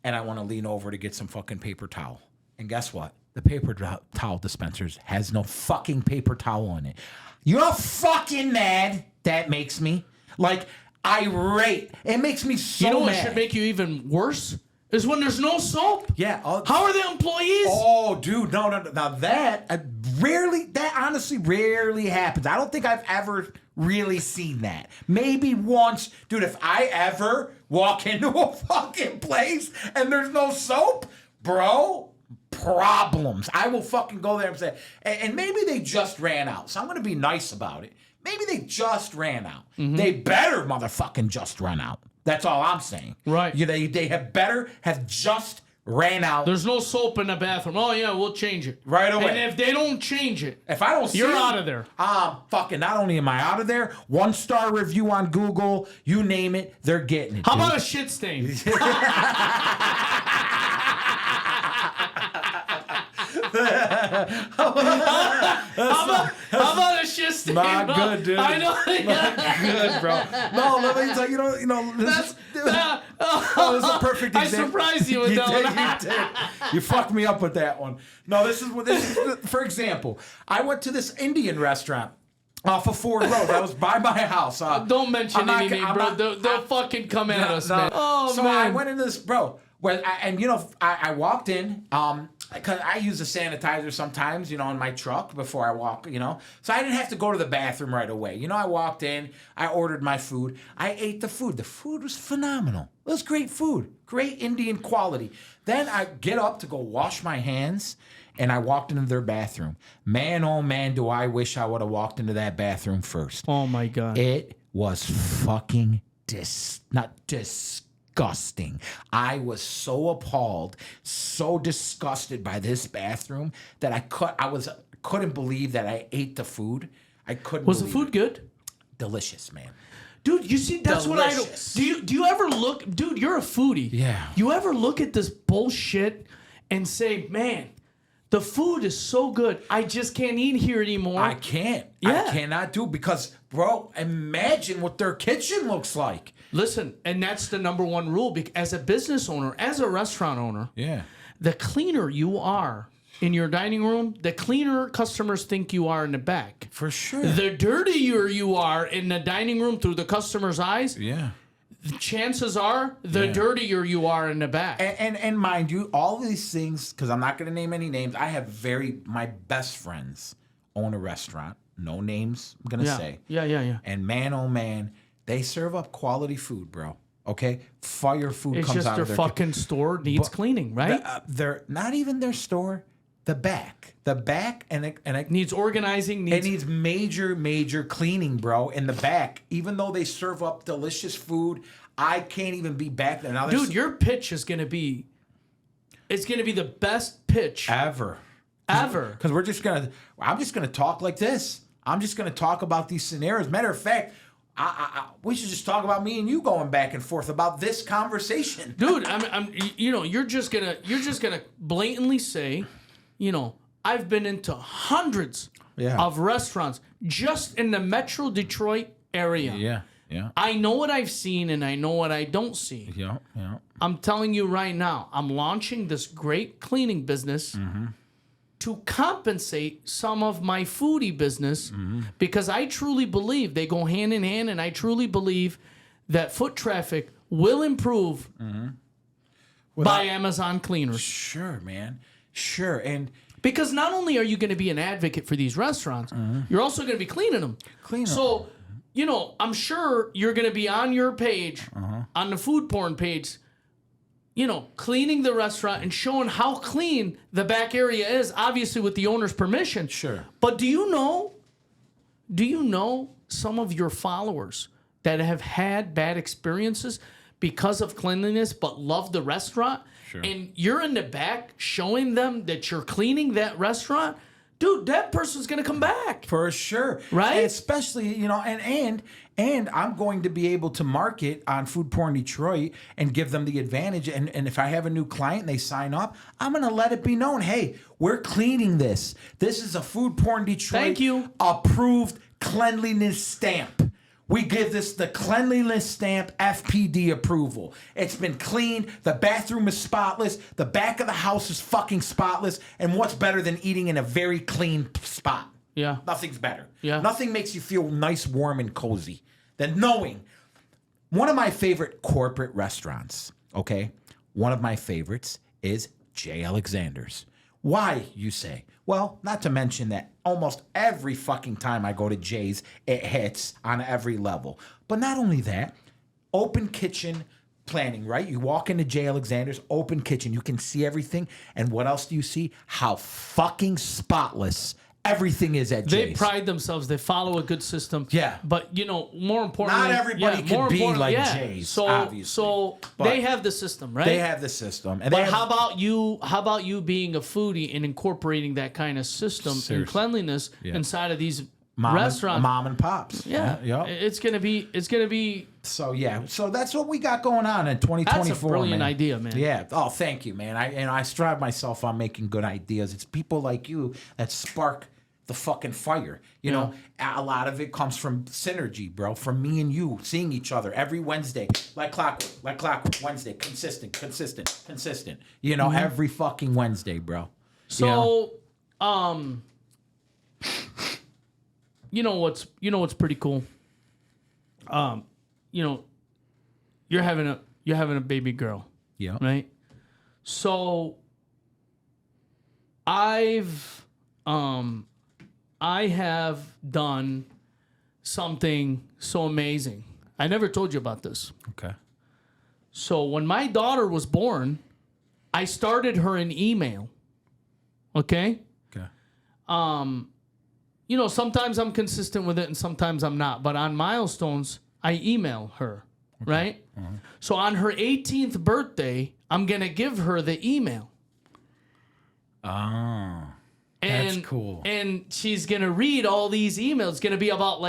And I want to lean over to get some fucking paper towel. And guess what? The paper towel dispensers has no fucking paper towel on it. You're fucking mad. That makes me. Irate. It makes me so mad. You know what should make you even worse? Is when there's no soap. Yeah. How are the employees? Oh, dude, no. Now that honestly rarely happens. I don't think I've ever really seen that. Maybe once, dude. If I ever walk into a fucking place and there's no soap, bro, problems. I will fucking go there and say, and maybe they just ran out. So I'm gonna be nice about it. Maybe they just ran out. Mm-hmm. They better motherfucking just run out. That's all I'm saying. Right. They have better have just ran out. There's no soap in the bathroom. Oh, yeah, we'll change it. Right away. And if they don't change it, if I don't see you're out of there. Fucking not only am I out of there, 1-star review on Google, you name it, they're getting it. How about a shit stain? How about a shit stain? Not good, dude. I know. Not good, bro. No, let me tell you, this is a perfect example. I surprised you with that one. You fucked me up with that one. No, this is for example, I went to this Indian restaurant off of Ford Road. That was by my house. Don't mention any name, bro. They'll fucking come at us, man. Oh, so man. I went into this, bro. I walked in, because I use a sanitizer sometimes, in my truck before I walk, So I didn't have to go to the bathroom right away. I walked in, I ordered my food, I ate the food. The food was phenomenal. It was great food, great Indian quality. Then I get up to go wash my hands, and I walked into their bathroom. Man, oh man, do I wish I would have walked into that bathroom first. Oh my God. It was fucking disgusting. I was so appalled, so disgusted by this bathroom that I couldn't believe that I ate the food. I couldn't. Was the food good? Delicious, man. Dude, you see, that's Delicious. what I don't. Do you ever look, dude? You're a foodie. Yeah. You ever look at this bullshit and say, man, the food is so good, I just can't eat here anymore. I can't. Yeah. I cannot do because, bro, imagine what their kitchen looks like. Listen, and that's the number one rule. As a business owner, as a restaurant owner, the cleaner you are in your dining room, the cleaner customers think you are in the back. For sure. The dirtier you are in the dining room through the customer's eyes, chances are the dirtier you are in the back. And mind you, all these things, because I'm not going to name any names, I have my best friends own a restaurant. No names I'm going to say. Yeah. And man, oh man, they serve up quality food, bro. Okay? Fire food it's comes just out their of their fucking store needs cleaning, right? They're not even their store. The back, and it needs organizing. It needs major cleaning, bro. In the back, even though they serve up delicious food, I can't even be back there. Now, dude, your pitch is gonna be, it's gonna be the best pitch ever. Because I'm just gonna talk like this. I'm just gonna talk about these scenarios. Matter of fact, we should just talk about me and you going back and forth about this conversation, dude. You're just gonna blatantly say, I've been into hundreds of restaurants just in the Metro Detroit area. Yeah. I know what I've seen and I know what I don't see. Yeah. I'm telling you right now, I'm launching this great cleaning business to compensate some of my foodie business because I truly believe they go hand in hand, and I truly believe that foot traffic will improve by Amazon cleaners. Sure, man. Sure. And because not only are you going to be an advocate for these restaurants, you're also going to be cleaning them. So, I'm sure you're going to be on your page, on the food porn page, cleaning the restaurant and showing how clean the back area is, obviously with the owner's permission. Sure. But do you know some of your followers that have had bad experiences because of cleanliness but love the restaurant? Sure. And you're in the back showing them that you're cleaning that restaurant? Dude, that person's going to come back. For sure. Right? And especially, and I'm going to be able to market on Food Porn Detroit and give them the advantage. And if I have a new client and they sign up, I'm going to let it be known, hey, we're cleaning this. This is a Food Porn Detroit approved cleanliness stamp. We give this the cleanliness stamp FPD approval. It's been cleaned. The bathroom is spotless. The back of the house is fucking spotless. And what's better than eating in a very clean spot? Yeah. Nothing's better. Yeah. Nothing makes you feel nice, warm, and cozy than knowing. One of my favorite corporate restaurants, okay? One of my favorites is J. Alexander's. Why, you say? Well, not to mention that almost every fucking time I go to Jay's, it hits on every level. But not only that, open kitchen planning, right? You walk into J. Alexander's, open kitchen. You can see everything. And what else do you see? How fucking spotless Everything is at J's. They pride themselves. They follow a good system. Yeah. But, more importantly... Not everybody can be like J's, obviously. So But they have the system, right? They have the system. And But how about you being a foodie and incorporating that kind of system and cleanliness inside of these restaurants? Mom and pops. Yeah. It's going to be... So that's what we got going on in 2024. That's a brilliant idea, man. Yeah. Oh, thank you, man. I strive myself on making good ideas. It's people like you that spark the fucking fire. You know, a lot of it comes from synergy, bro. From me and you seeing each other every Wednesday, like clockwork. Wednesday, consistent. You know, every fucking Wednesday, bro. So, you know what's pretty cool. You're having a baby girl. Yeah. Right. So, I have done something so amazing. I never told you about this. Okay. So when my daughter was born, I started her an email. Okay? Okay. Sometimes I'm consistent with it and sometimes I'm not. But on milestones, I email her, right? Uh-huh. So on her 18th birthday, I'm going to give her the email. Oh. That's cool. And she's going to read all these emails. It's going to be about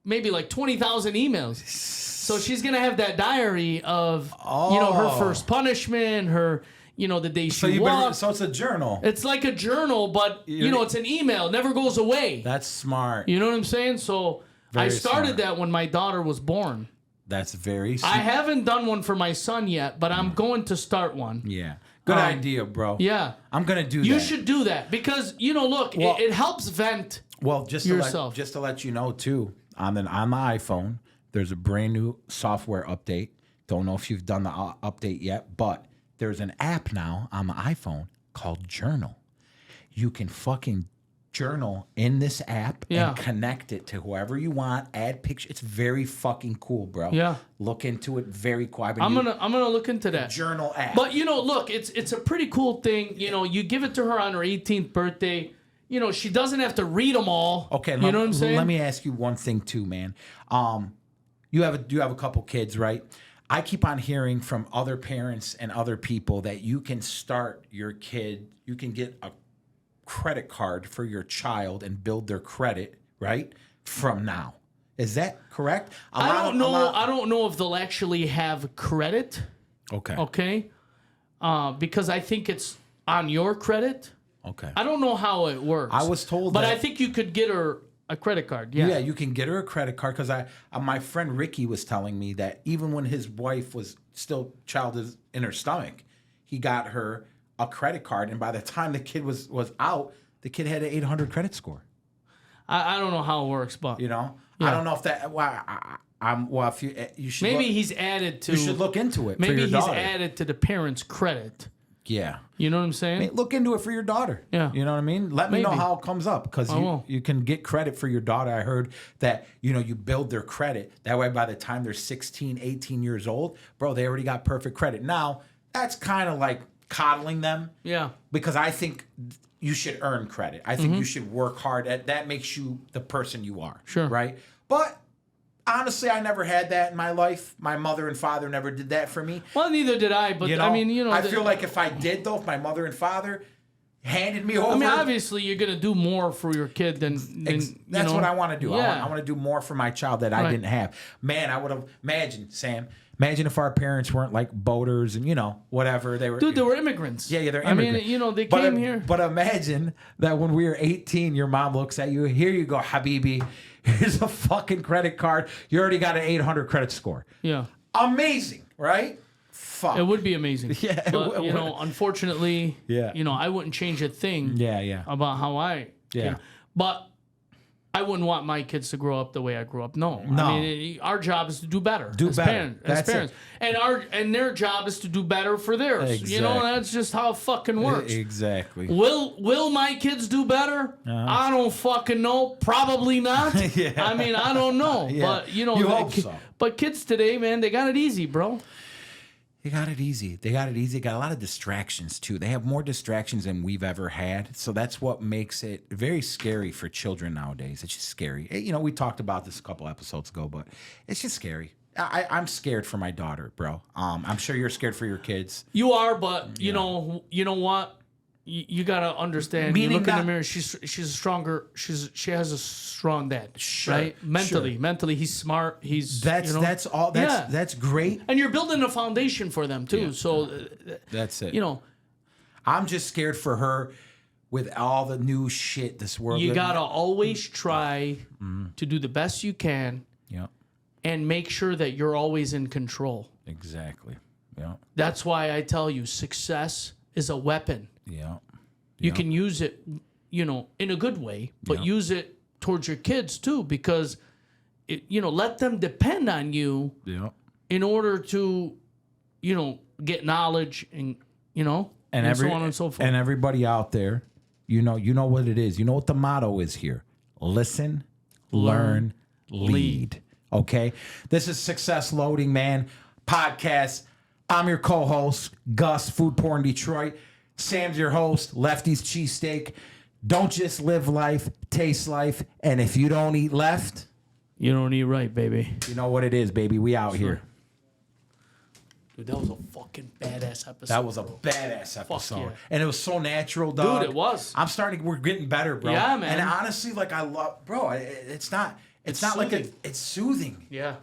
maybe 20,000 emails. So she's going to have that diary of, her first punishment, her, the day she walked. So it's a journal. It's like a journal, but, it's an email. It never goes away. That's smart. You know what I'm saying? So I started that when my daughter was born. That's very smart. I haven't done one for my son yet, but I'm going to start one. Yeah. Good idea, bro. Yeah. I'm going to do that. You should do that because, look, it helps vent yourself. Just to let you know, too, on the iPhone, there's a brand new software update. Don't know if you've done the update yet, but there's an app now on the iPhone called Journal. You can fucking journal in this app and connect it to whoever you want, add pictures. It's very fucking cool, bro. Yeah. Look into it. Very cool. I'm gonna look into that journal app. But look, it's a pretty cool thing. You give it to her on her 18th birthday. She doesn't have to read them all. Okay, you know what I'm saying? Let me ask you one thing too, man. You have a couple kids, right? I keep on hearing from other parents and other people that you can start your kid. You can get a credit card for your child and build their credit right from now. Is that correct? I don't know. I don't know if they'll actually have credit. Okay. Because I think it's on your credit. Okay. I don't know how it works. I was told but I think you could get her a credit card. Yeah. Yeah, you can get her a credit card because my friend Ricky was telling me that even when his wife was still child is in her stomach, he got her a credit card, and by the time the kid was out, the kid had an 800 credit score. I don't know how it works, but I don't know if that. If you should maybe he's added to. You should look into it. Maybe for your he's daughter. added to the parents' credit. Yeah, you know what I'm saying. Look into it for your daughter. Yeah, you know what I mean. Let me know how it comes up because you can get credit for your daughter. I heard that you build their credit that way. By the time they're 16, 18 years old, bro, they already got perfect credit. Now that's kind of like coddling them. Yeah. Because I think you should earn credit. I think you should work hard at that. Makes you the person you are. Sure. Right? But honestly, I never had that in my life. My mother and father never did that for me. Well, neither did I. But I mean, I feel like if I did though, if my mother and father handed me over. I mean, obviously, you're gonna do more for your kid than that's what I want to do. Yeah. I want to do more for my child that I didn't have. Man, I would have Sam. Imagine if our parents weren't like boaters and whatever they were. Dude, they were immigrants. Yeah, they're immigrants. I mean, they came here. But imagine that when we were 18, your mom looks at you. Here you go, Habibi. Here's a fucking credit card. You already got an 800 credit score. Yeah. Amazing, right? Fuck. It would be amazing. Yeah. But, unfortunately, I wouldn't change a thing. Yeah. About how I. Yeah. But I wouldn't want my kids to grow up the way I grew up. No. I mean, our job is to do better. As parents. And their job is to do better for theirs. Exactly. That's just how it fucking works. Exactly. Will my kids do better? I don't fucking know. Probably not. Yeah. I mean, I don't know. Yeah. But you hope so. But kids today, man, they got it easy, bro. They got it easy. They got it easy. They got a lot of distractions, too. They have more distractions than we've ever had. So that's what makes it very scary for children nowadays. It's just scary. You know, we talked about this a couple episodes ago, but it's just scary. I'm scared for my daughter, bro. I'm sure you're scared for your kids. You are, but you know what? You gotta understand. You look in the mirror. She's stronger. She has a strong dad, right? Mentally, he's smart. That's great. And you're building a foundation for them too. Yeah. So that's it. You know, I'm just scared for her with all the new shit this world. You gotta always try to do the best you can. Yeah. And make sure that you're always in control. Exactly. Yeah. That's why I tell you, success is a weapon. Yeah. You can use it, you know, in a good way, but use it towards your kids too, because, let them depend on you in order to, get knowledge and so on and so forth. And everybody out there, you know what it is. You know what the motto is here. Listen, learn, lead. Okay? This is Success Loading, man. Podcast. I'm your co-host, Gus, Food Porn Detroit. Sam's your host, Lefty's Cheesesteak. Don't just live life, taste life. And if you don't eat left, you don't eat right, baby. You know what it is, baby. We out here. Dude, that was a fucking badass episode. That was a badass episode. Yeah. And it was so natural, dog. Dude, it was. We're getting better, bro. Yeah, man. And honestly, like, I love, bro, it's not like it's soothing. Yeah.